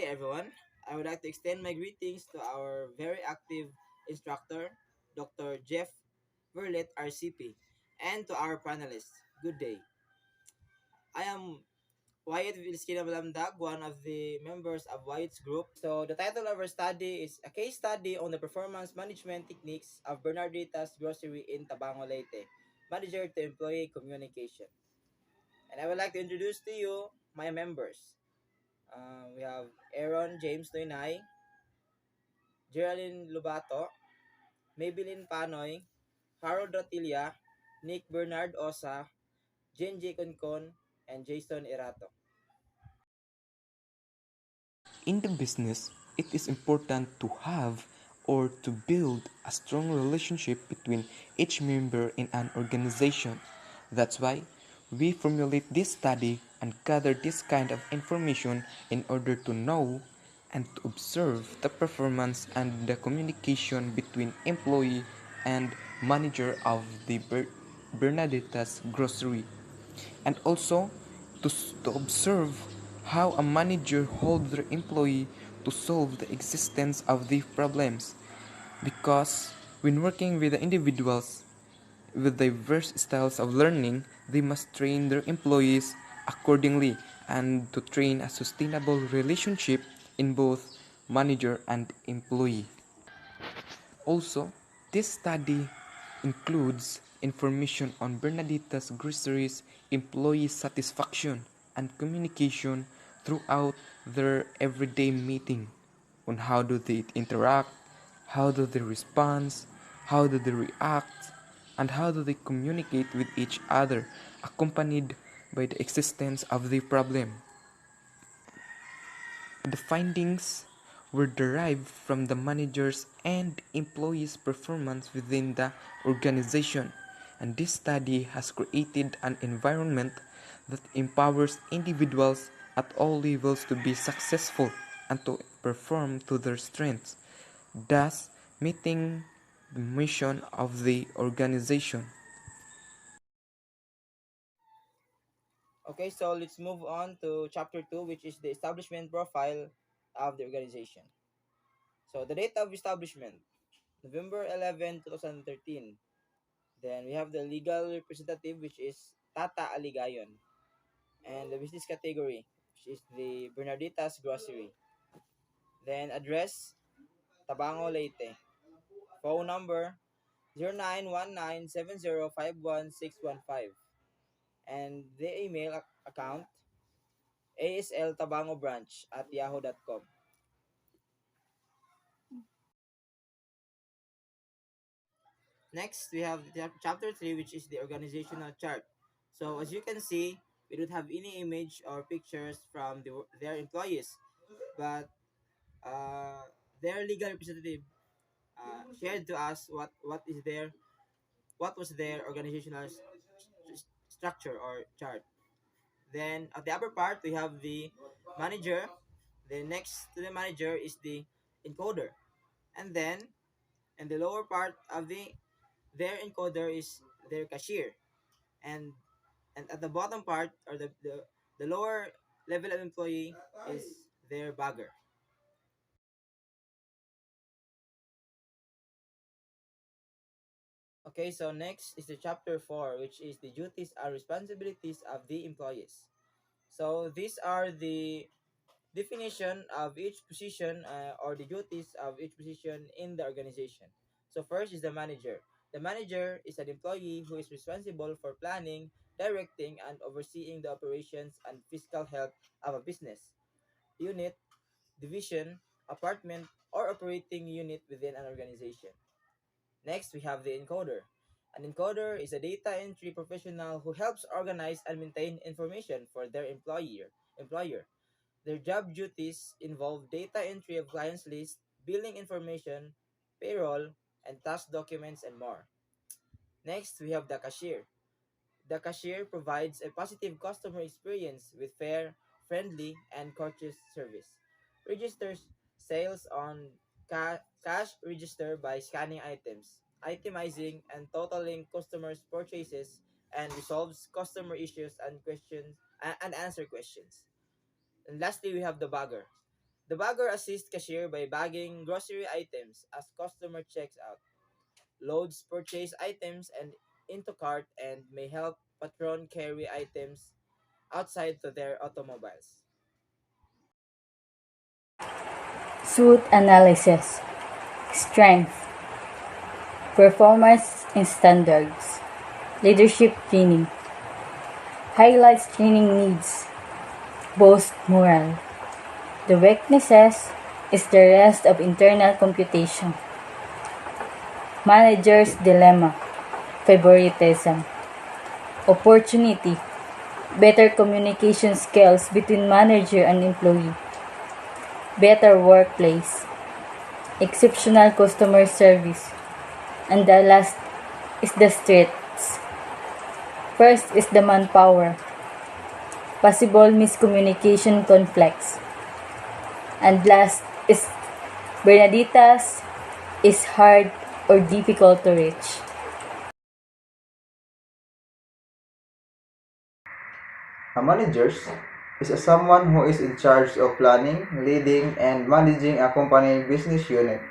everyone. I would like to extend my greetings to our very active instructor, Dr. Jeff Verlet, RCP, and to our panelists. Good day. I am Wyatt Vilskinabalamdag, one of the members of Wyatt's group. So the title of our study is A Case Study on the Performance Management Techniques of Bernarditas Grocery in Tabango, Leyte, Manager to Employee Communication. And I would like to introduce to you my members. We have Aaron James Noynay, Geraldine Lubato, Maybelline Panoy, Harold Rotilla, Nick Bernard Osa, Jen J. Concon, and Jason Irato. In the business, it is important to have or to build a strong relationship between each member in an organization. That's why we formulate this study and gather this kind of information in order to know and to observe the performance and the communication between employee and manager of the Bernadette's grocery, and also to observe how a manager holds their employee to solve the existence of the problems, because when working with the individuals with diverse styles of learning, they must train their employees accordingly and to train a sustainable relationship in both manager and employee. Also, this study includes information on Bernadette's groceries employee satisfaction and communication throughout their everyday meeting, on how do they interact, how do they respond, how do they react, and how do they communicate with each other, accompanied by the existence of the problem. The findings were derived from the managers' and employees' performance within the organization, and this study has created an environment that empowers individuals at all levels to be successful and to perform to their strengths, thus meeting the mission of the organization. Okay, so let's move on to chapter 2, which is the establishment profile of the organization. So the date of establishment, November 11, 2013. Then we have the legal representative, which is Tata Aligayon. And the business category, which is the Bernarditas Grocery. Then address, Tabango, Leyte. Phone number, 09197051 and the email account, asltabangobranch@yahoo.com. Next, we have chapter 3, which is the organizational chart. So as you can see, we don't have any image or pictures from their employees, but uh, their legal representative shared to us what was their organizational structure or chart. Then at the upper part, we have the manager. The next to the manager is the encoder, and then in the lower part of their encoder is their cashier, and at the bottom part or the lower level of employee is their bagger. Okay, so next is the chapter 4, which is the duties and responsibilities of the employees. So these are the definition of each position or the duties of each position in the organization. So first is the manager. The manager is an employee who is responsible for planning, directing, and overseeing the operations and fiscal health of a business, unit, division, apartment, or operating unit within an organization. Next, we have the encoder. An encoder is a data entry professional who helps organize and maintain information for their employer. Their job duties involve data entry of clients' list, billing information, payroll, and task documents, and more. Next, we have the cashier. The cashier provides a positive customer experience with fair, friendly, and courteous service. Registers sales on cash register by scanning items, itemizing and totaling customers' purchases, and resolves customer issues and questions and answer questions. And lastly, we have the bagger. The bagger assists cashier by bagging grocery items as customer checks out, loads purchase items and into cart, and may help patron carry items outside to their automobiles. SWOT analysis, strength, performance and standards, leadership training, highlights training needs, boost morale. The weaknesses is the rest of internal computation. Manager's dilemma, favoritism, opportunity, better communication skills between manager and employee, better workplace, exceptional customer service, and the last is the streets. First is the manpower, possible miscommunication conflicts, and last is Bernarditas is hard or difficult to reach. A manager is someone who is in charge of planning, leading, and managing a company business unit,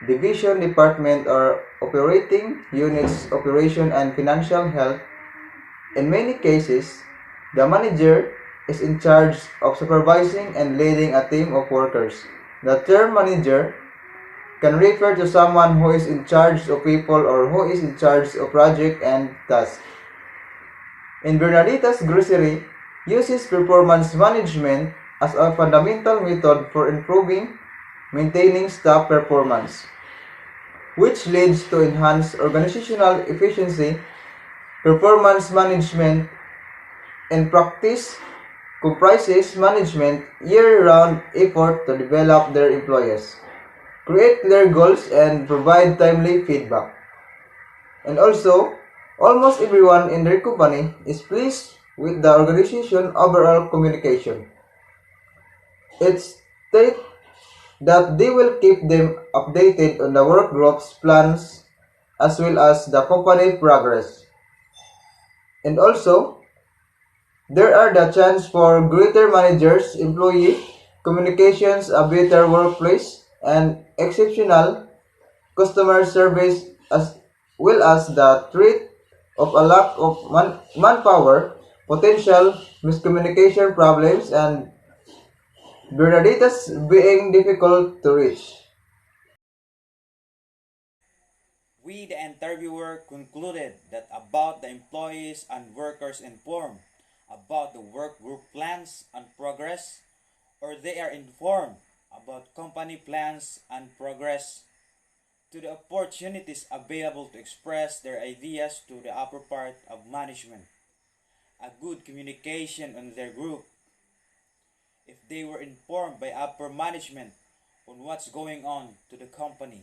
division, department, or operating units, operation, and financial health. In many cases, the manager is in charge of supervising and leading a team of workers. The term manager can refer to someone who is in charge of people or who is in charge of project and tasks. In Bernarditas Grocery uses performance management as a fundamental method for improving, maintaining staff performance, which leads to enhanced organizational efficiency. Performance management in practice comprises management year-round effort to develop their employees, create clear goals, and provide timely feedback. And also, almost everyone in their company is pleased with the organization overall communication. It states that they will keep them updated on the work group's plans as well as the company progress. And also, there are the chance for greater managers, employee communications, a better workplace, and exceptional customer service as well as the threat of a lack of manpower, potential miscommunication problems, and Bernarditas being difficult to reach. We, the interviewer, concluded that about the employees and workers informed about the work group plans and progress, or they are informed about company plans and progress, to the opportunities available to express their ideas to the upper part of management, a good communication on their group, if they were informed by upper management on what's going on to the company,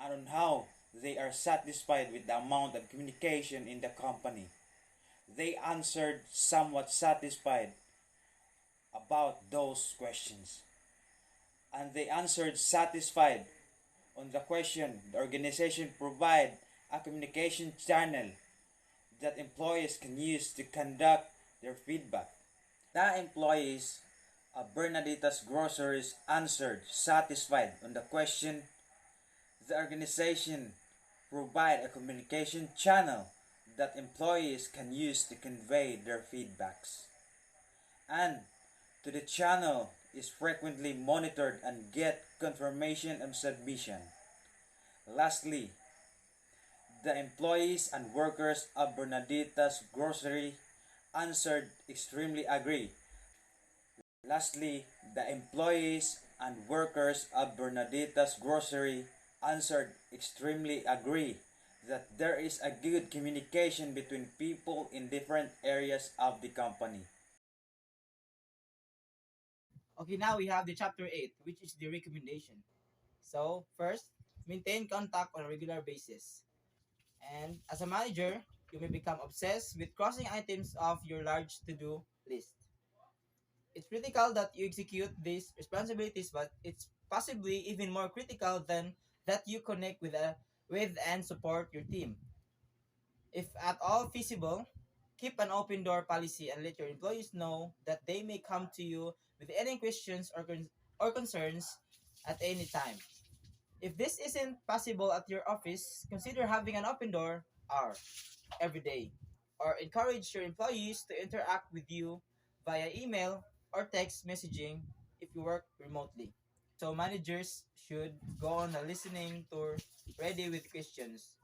and on how they are satisfied with the amount of communication in the company. They answered somewhat satisfied about those questions. And they answered satisfied on the question the organization provide a communication channel that employees can use to conduct their feedback. The employees of Bernadita's Groceries answered satisfied on the question the organization provide a communication channel that employees can use to convey their feedbacks. And to the channel is frequently monitored and get confirmation of submission. Lastly, the employees and workers of Bernadita's Grocery answered extremely agree. Lastly, the employees and workers of Bernadita's Grocery answered extremely agree that there is a good communication between people in different areas of the company. Okay, now we have the chapter 8, which is the recommendation. So, first, maintain contact on a regular basis. And as a manager, you may become obsessed with crossing items off your large to-do list. It's critical that you execute these responsibilities, but it's possibly even more critical than that you connect with and support your team. If at all feasible, keep an open door policy and let your employees know that they may come to you with any questions or concerns at any time. If this isn't possible at your office, consider having an open door hour every day, or encourage your employees to interact with you via email or text messaging if you work remotely. So managers should go on a listening tour ready with questions,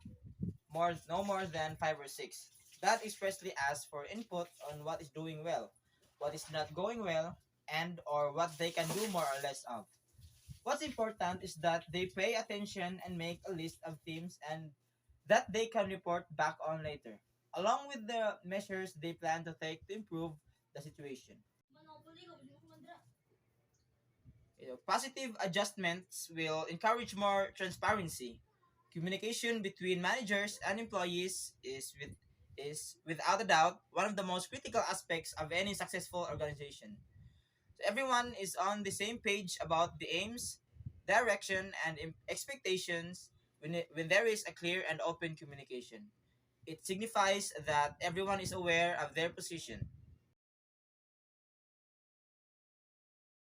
no more than 5 or 6. That expressly asks for input on what is doing well, what is not going well, and or what they can do more or less of. What's important is that they pay attention and make a list of themes and that they can report back on later, along with the measures they plan to take to improve the situation. Positive adjustments will encourage more transparency. Communication between managers and employees is without a doubt one of the most critical aspects of any successful organization. So everyone is on the same page about the aims, direction, and expectations when there is a clear and open communication. It signifies that everyone is aware of their position,